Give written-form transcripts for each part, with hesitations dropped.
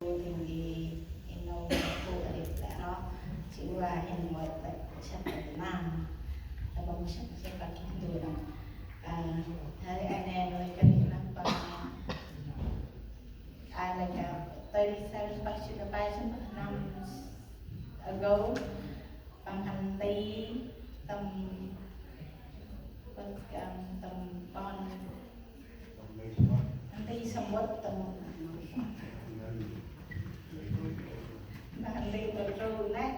thì nó phụ được đã nó chỉ là hiện mọi tại sắp ở Việt Nam là bằng sắp sẽ phải từ đó thấy anh em lấy cái gì lắm bằng I like 37 participation ago bằng hành tí tầm tầm con hành tí somewhat tầm hành tí bờ trâu nát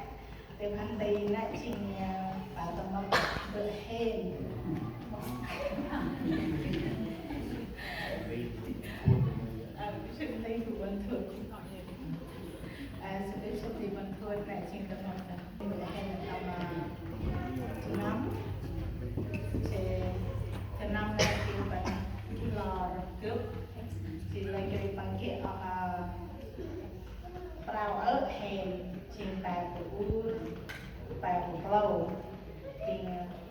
tìm hành tí nát chinh bảo tầm mong bờ hên sinh tí của bình thường sẽ thì bình thường lại chinh tầm mong bờ hên tầm nắm thì năm nay thì bạn lò cướp thì lấy cái bằng kia rau ớt hèn chìm bài của lâu thì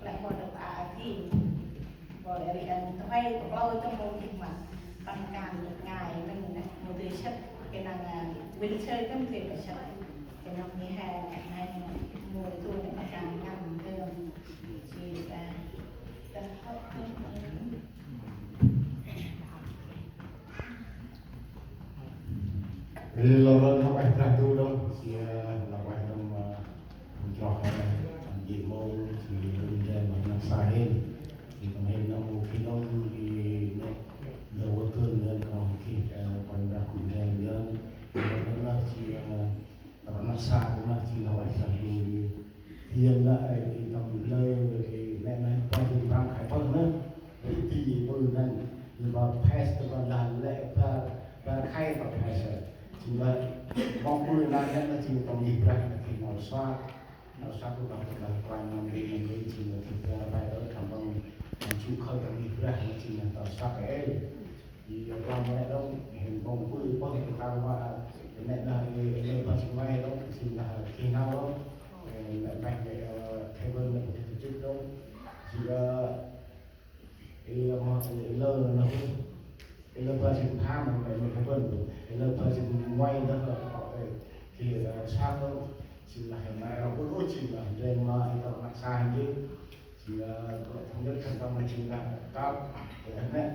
lại còn được thì rồi thì quay của lâu trong một kịch bản bằng càng được ngày mình một đề chất cái nàng bên chơi không thể phải chơi cái năm như hè này mùa thu để mà càng nằm thường thì là Lawan học anh ra tu đâu thì làm anh trong trò gì mô thì mình ra mà nó sai hết thì còn hết nó khi nó thì nó đầu có cơn lên còn khi còn ra cũng ra nữa nó chỉ nó xa cũng là chỉ là anh ra tu hiện lại thì tầm nơi thì mẹ này quay về thăm Hải Phòng nữa thì bữa nay mà pass và làm lệ và khai và pass chỉ là mong muốn là nhất là chỉ còn nhịp ra thì nó xoa cũng là quan năm đi chỉ là thực ra bài ở cảm ơn chú khơi còn nhịp ra chỉ là tàu xoa cái thì quan mẹ đâu hiện mong muốn có thể tao mà mẹ là người mà chúng mày đâu chỉ là khi nào đâu mẹ mẹ theo bên một cái chút đâu chỉ là cái mà lơ nó cái lớp ba chừng tham mình phải vần cái lớp ba chừng quay đó thì sao đâu chỉ là hiện nay nó cũng chỉ là lên mà nó nặng sai chứ chỉ là không biết thành công là chỉ là cao cái này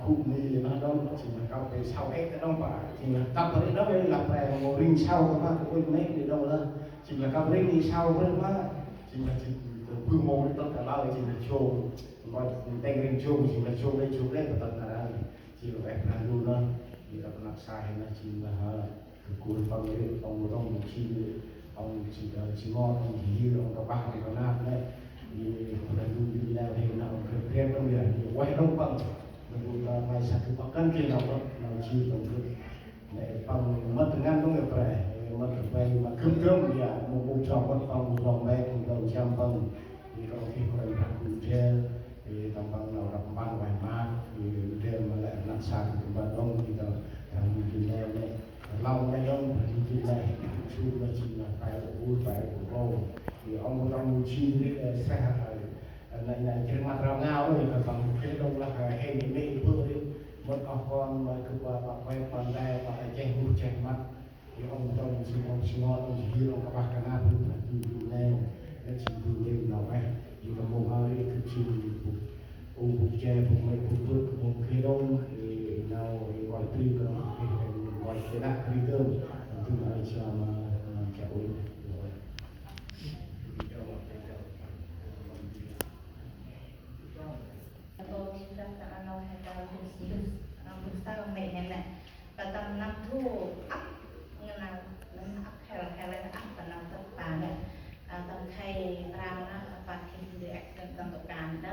khu này nó đông chỉ là cao về sau ấy cái đông phải chỉ là cao tới đó mới là về một ring sau các bạn cũng mấy đi đâu lên chỉ là cao ring đi sau hơn mà chỉ là chỉ quy mô tất cả bao chỉ là show còn tay ring show chỉ là show đây và tất cả chỉ là em làm luôn đó thì các bạn sai là chỉ là cuối phần đấy ông chỉ ngon ông chỉ hiu ông các bạn còn làm đấy thì là luôn đi làm thì nào kêu trong biển quay đông bằng mình là mai sản xuất cân kia nào đó nào chi tổng được để bằng mất ngăn công nghiệp về mất về mà cơm thì một bộ trò văn phòng một vòng về một đầu trăm phần thì có khi còn làm cũng chơi thì tầm bằng nào gặp ban vài ma thì đêm mà lại làm sàn thì ban đông thì là thằng mình leo này lâu nay ông thì lại chú là chỉ là phải vui phải của cô thì ông trong chi xe này trên mặt rau ngao thì phải bằng cái đông là hay những cái bữa đi một con mà cứ bà quay còn đây và chạy hút chạy mắt thì ông trong chỉ ngon ông chỉ hiu ông các bạn canal luôn là từ leo nó chỉ từ đêm nào ấy thì là một hai cái chỉ bụng chè bụng mấy bụng vượt bụng khi đông thì nào gọi tùy gọi cái đặc đi cơm từ này cho mà kẹo rồi tôi rất là lâu hay là cũng sao mẹ này nè và tầm năm thu ấp như là ấp hay là ấp và năm tất cả này tầm khay ra nó và khi được tầm tất cả đó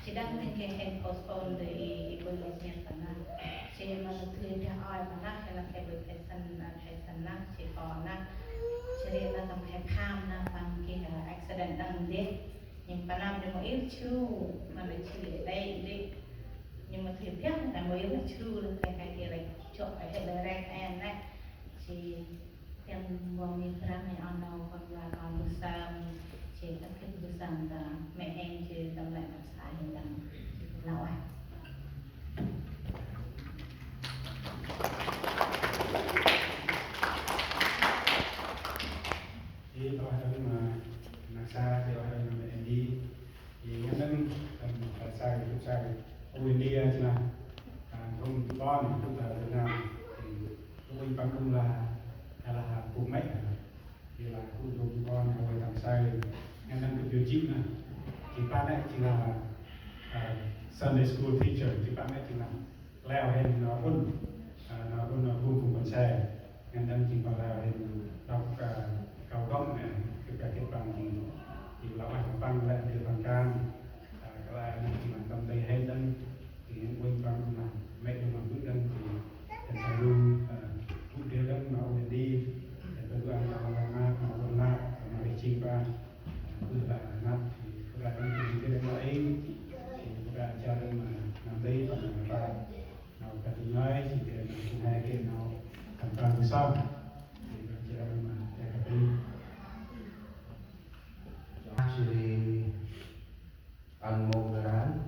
chỉ đang mình cái hand postpone để bơi lên nhà tận na chỉ mà thứ theo ai mà na hay là cái bơi cái sân na chỉ còn na chỉ là tầm cái tham na bằng cái accident đang đấy nhưng mà làm được một ít chưa mà lại chỉ để đây đi nhưng mà thiệt nhất là mới là chưa được cái kia này chọn cái hệ là red and này chỉ yang buông mình ra này on đâu còn là còn một sao chỉ tất cả những rằng là mẹ em chỉ tâm lại mặt sai hiện đang lâu à Sunday school teacher thì bạn ấy thì làm leo lên nó un nó buông cùng con xe nên đang chỉ vào leo lên đọc cầu gốc này cái kết bằng thì lão anh bằng lại từ bằng can các bạn thì mình tâm đây hay dân thì quên bằng là mẹ mà bước dân thì phải luôn cũng đưa dân nó đi để tôi ăn nó là nó đi chi qua cứ là nát thì các bạn thì cái đó ấy thì các bạn cho nên mà làm đây và các bạn nào cả tiếng nói thì để mình cùng hai cái nào thành toàn được xong thì các cho nên mà để các đi actually unmogeran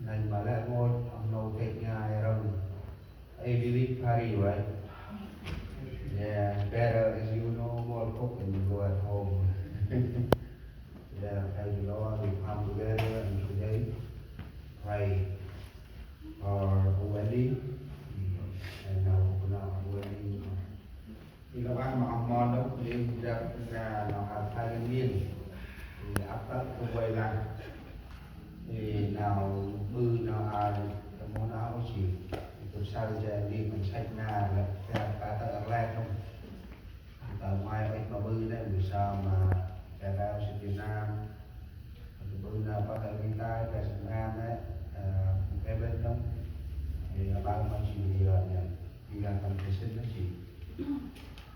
dan balik ngồi ông nô kịch ngay rồi I believe Paris right yeah better as you know more cook and you go at home yeah thank you Lord we come together and today pray for a wedding and now open up a wedding thì các bạn mà ông mòn đó thì ra nó hạt thay cái miên thì áp tắt không quay lại thì nào bư nào cái món áo có chỉ tôi sao ra đi mình sách na là ra cả tờ lại không ở ngoài ấy mà bư đấy vì sao mà cái nào sẽ Việt Nam bư nào có thể đi tay cái Việt Nam đấy cái bên đó thì bạn mà chỉ đi làm thành cái sinh nó chỉ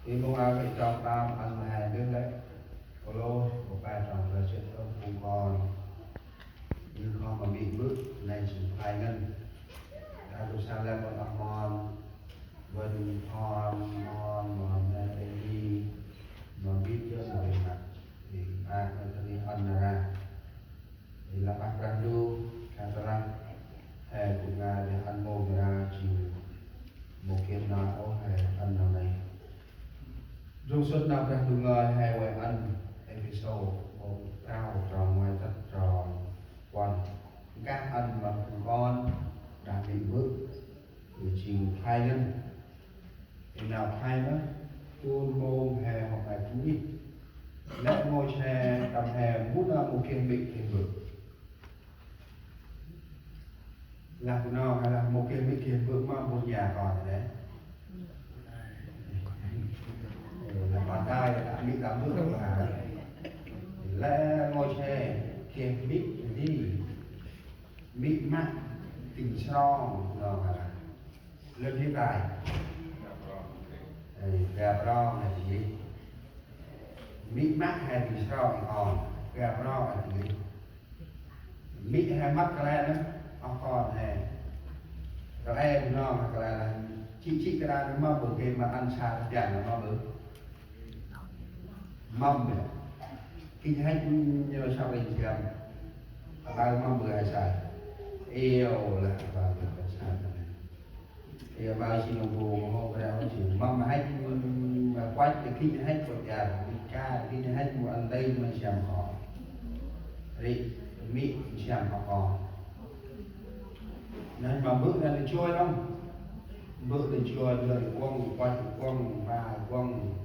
thì công an phải cho tam ăn hai đứa đấy có lô một bài trọng là chuyện ông cùng còn nhưng không mà bị bước này chỉ phải ngân đã được sao lên một ông mòn vân hòn mòn này đi mà biết chưa rồi mặt thì ai có thể ăn ra thì là bác đang lưu khá là hè của ngài để ăn mồm ra chỉ một kiện nào hay ăn nào này dung xuất năm đang đừng ngơi hay quay ăn episode một cao tròn ngoài tất tròn còn các ăn mà con đang bị bước thì chỉ hai nhân thì nào hai nữa tuôn mồm hè hoặc là chú ít lẽ ngôi xe tầm hè mút ra một kiện bị thì bước là của nó hay là một kiện bị kiện bước mà một nhà còn đấy là bàn tay đã bị cảm bước là lẽ ngôi xe kia biết gì bị mắc tình son rồi lên hiện tại gặp ro là gì bị mắc hay tình son còn gặp ro là gì bị hay mắc cái này đó ông còn này các em nó hoặc là chị cái này nó mà bữa kia mà ăn xa cái tiền là nó bữa mâm này khi hết như là sau đây thì bao mâm bữa hay xài yêu là vào được cái xài này thì bao xin ông bố hôm ra nó chỉ mâm hết mà quay thì khi hết của nhà mình ca khi hết một ăn đây mà xem họ đi mỹ xem họ còn nên mà bước ra thì trôi không bước thì trôi lời quăng quay quăng ba quăng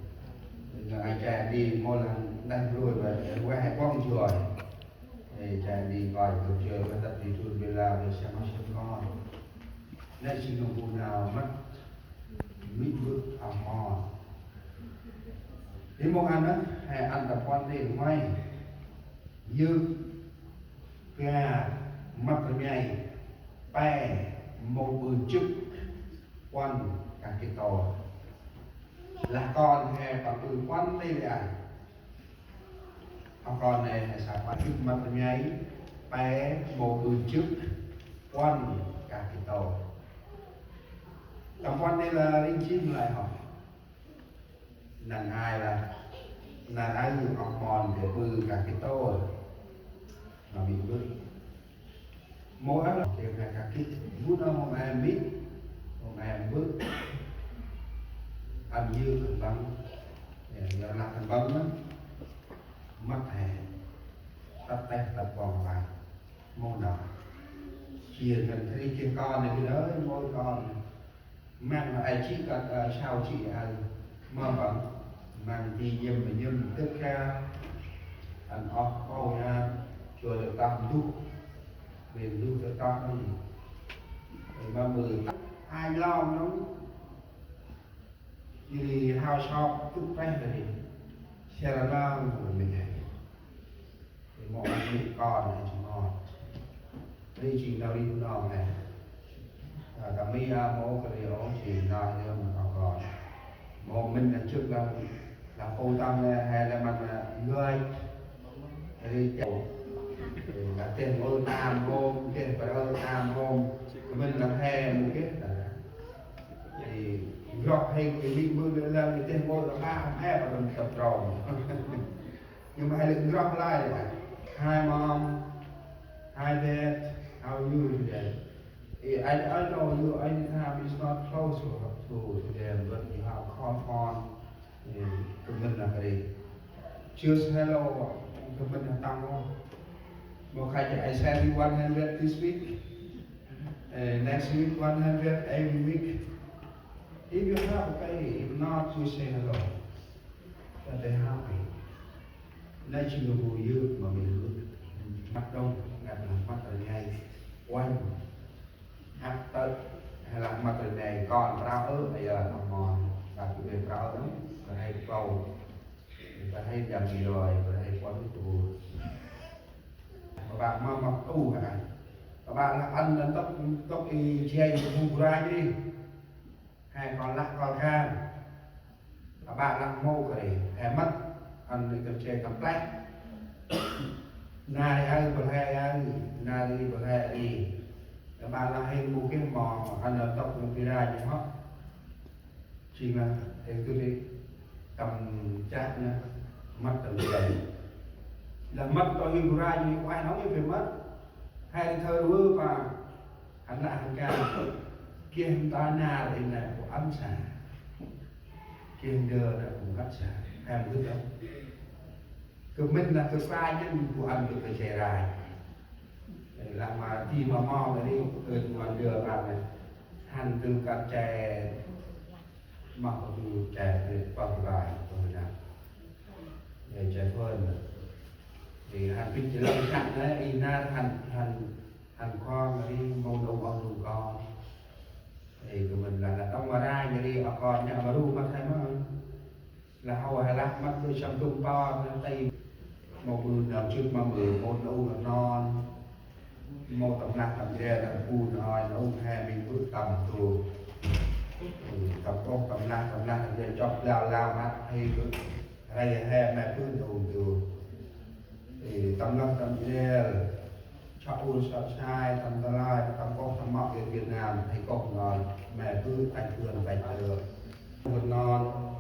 ai cha đi mỗi lần đang rồi và qua hai quăng rồi thì cha đi coi được chưa và tập đi tuần về lao để xem nó xem con nên xin ông cụ nào mất mít bước ảo mò đến một ăn đó hay ăn tập quan thì ngoài dư gà mắt ở nhảy bè một bữa trước quan cả cái tàu là con hè và từ quan đây là con này là sao quan trước mắt ở nhảy bè một bữa trước quan cả cái tàu tầm quan đây là linh chim lại hỏi nàng ai dùng học mòn để bư cả cái tàu mà bị bước mỗi là đều là cả cái bút nó một em biết một em bước ăn dư thành băng giờ là thành băng đó mất hè tắt tay tập vòng lại môn nào chia thành cái kia con này cái đó mỗi con mang là ai chỉ cần sao chị ăn mà vẫn mang đi dâm và dâm tất cả ăn ốc câu nha rồi được tạm thuốc về lưu cho con nó mà mười ai lo nó thì hao shop chút quen rồi thì xe là lo của mình này thì mọi người con này chúng nó đi chỉ đâu đi nó này cả mi mô cái điều chỉ nói cho mình còn một mình là trước là cô tâm hay là mình người đi chậu là tiền ơi tam hôm tiền phải ơi tam hôm mình là hè một cái thì gọt hay cái bị mưa lên thì tiền ơi là ba hè và mình tập tròn nhưng mà hai lượng gọt lại là hi mom hi dad how are you today? I know you anytime is not close to them but you have call on mình là cái choose hello mình là tăng không một khai I send you 100 this week next week 100 every week if you have okay if not you say hello that they happy nay chỉ người vui dư mà mình mắt đông gặp là mắt ở ngay quanh hát tới hay là mắt ở này con rau ớt bây giờ nó mòn và cái việc rau ớt và hay cầu và hay dầm gì rồi và hay quấn tù các bạn mà mặc tù hả các bạn là ăn tóc y chay không ra đi hay còn lắc còn khan các bạn là mô cái hè mất ăn đi cầm chay cầm plek na đi ăn còn hay ăn na đi còn hay đi các bạn là hay mua cái mò ăn ở tóc không ra gì hết chỉ là thì tôi đi cầm chát nha mất tầm dày là mất tôi yêu ra như quay nói như về mất hay thơ đuôi và hắn lại hàng ca kia hắn ta nhà thì là của ăn xả kia hắn đưa là của ăn xả hay một thứ đó cực mình là cực sai nhưng của ăn cực phải chè rài để làm mà khi mà mò này đi từ mà đưa vào này hành từ cả chè mà từ chè từ bằng vải rồi nào để chè phơn thì hành pin chỉ làm chặt đấy ina hành con đi màu đầu con đủ con thì của mình là trong mà ra như đi ở con nhà mà đu mà thấy mà là hầu hay lắc mắt tôi trong tung to tay một người nào trước mà mười một đâu là non một tầm nặng tầm đè là u nói nó hai mình bước tầm tù tầm con tầm nặng để chọc lao mắt hay cứ hay mẹ cứ tù thì tầm năm tầm đè chọc u sợ sai tầm ta lai tầm con tầm mọc ở Việt Nam hay con nói mẹ cứ thành thường phải được một non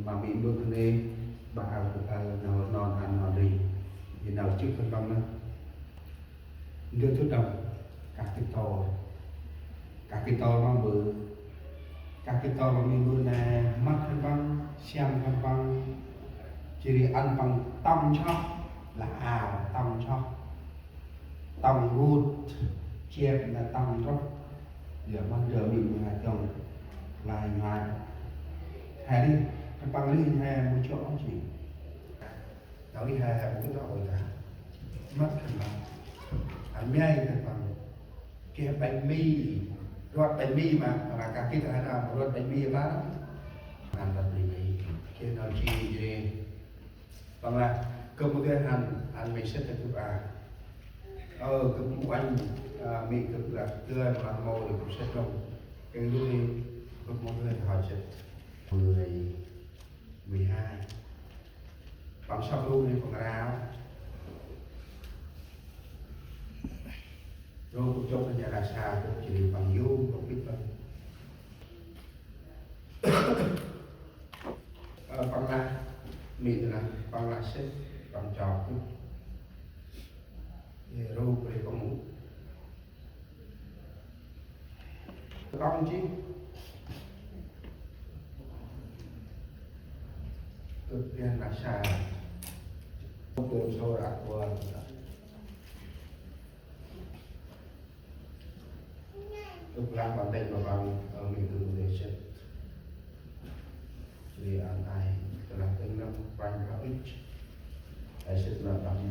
mà bị bước lên bà nào non ăn nó đi thì nào trước phần băng nữa đưa thuốc đồng các cái to mà bự các cái to mà mình bự này mắt phần băng xem phần băng chỉ để ăn bằng tâm cho là tâm cho tâm gút chia là tâm cho giờ bắt giờ mình là chồng lại ngoài hè đi phần băng đi hè một chỗ chỉ đó đi hè một cái chỗ rồi cả mất phần băng anh mấy cái phần kia bánh mì rót bánh mì mà cả cái thứ nào rót bánh mì lá làm bánh mì kia nó chi gì bằng là cơm một cái ăn mình sẽ được chụp cơm của anh mình cực là tươi mà màu thì cũng sẽ không cái lúc đi cơm một người hỏi sẽ 12 bằng sau luôn đi còn ráo rồi cũng cho nhà là xa cũng chỉ bằng vô không biết đâu bằng là mình là bằng là xếp bằng trò cũng rồi về cũng con chứ cực đen là xa không được sâu rạc qua lúc làm bằng đây mà bằng mình từ để chết thì anh ai là từng năm quanh có ít để sẽ là bằng